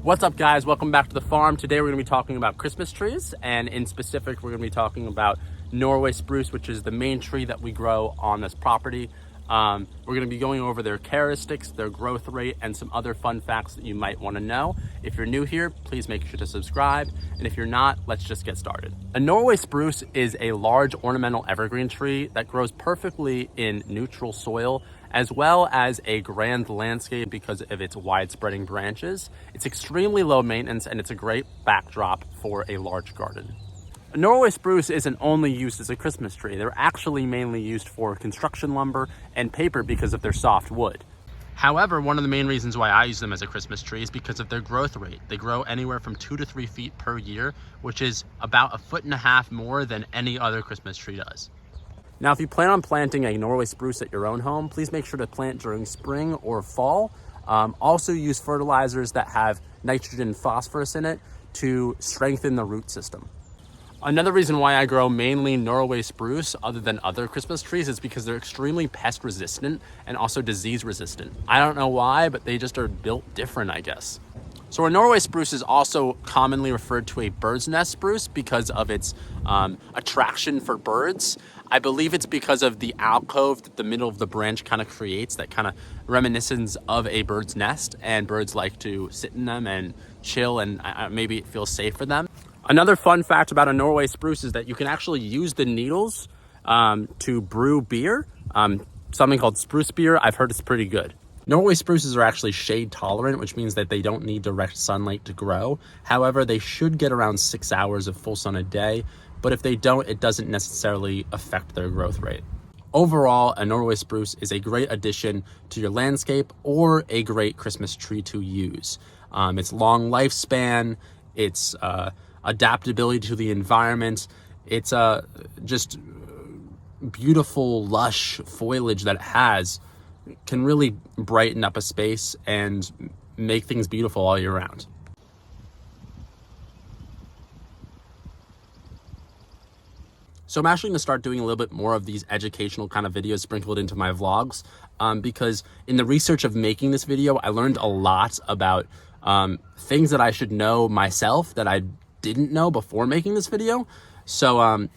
What's up, guys? Welcome back to the farm. Today we're going to be talking about Christmas trees, and in specific we're going to be talking about Norway spruce, which is the main tree that we grow on this property. We're going to be going over their characteristics, their growth rate, and some other fun facts that you might want to know. If you're new here, please make sure to subscribe, and if you're not, let's just get started. A Norway spruce is a large ornamental evergreen tree that grows perfectly in neutral soil, as well as a grand landscape because of its wide-spreading branches. It's extremely low maintenance, and it's a great backdrop for a large garden. A Norway spruce isn't only used as a Christmas tree. They're actually mainly used for construction lumber and paper because of their soft wood. However, one of the main reasons why I use them as a Christmas tree is because of their growth rate. They grow anywhere from 2 to 3 feet per year, which is about 1.5 feet more than any other Christmas tree does. Now, if you plan on planting a Norway spruce at your own home, please make sure to plant during spring or fall. Also use fertilizers that have nitrogen and phosphorus in it to strengthen the root system. Another reason why I grow mainly Norway spruce other than other Christmas trees is because they're extremely pest resistant and also disease resistant. I don't know why, but they just are built different, I guess. So a Norway spruce is also commonly referred to a bird's nest spruce because of its attraction for birds. I believe it's because of the alcove that the middle of the branch kind of creates, that kind of reminiscence of a bird's nest, and birds like to sit in them and chill, and maybe it feels safe for them. Another fun fact about a Norway spruce is that you can actually use the needles to brew beer, something called Spruce Beer. I've heard it's pretty good. Norway spruces are actually shade tolerant, which means that they don't need direct sunlight to grow. However, they should get around 6 hours of full sun a day, but if they don't, it doesn't necessarily affect their growth rate. Overall, a Norway spruce is a great addition to your landscape or a great Christmas tree to use. Its long lifespan, its adaptability to the environment, it's just beautiful, lush foliage that it has can really brighten up a space and make things beautiful all year round. So I'm actually going to start doing a little bit more of these educational kind of videos sprinkled into my vlogs because in the research of making this video, I learned a lot about things that I should know myself that I didn't know before making this video. So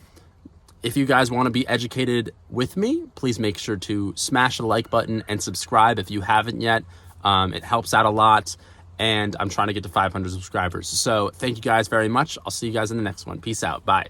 if you guys want to be educated with me, please make sure to smash the like button and subscribe if you haven't yet. It helps out a lot, and I'm trying to get to 500 subscribers. So thank you guys very much. I'll see you guys in the next one. Peace out. Bye.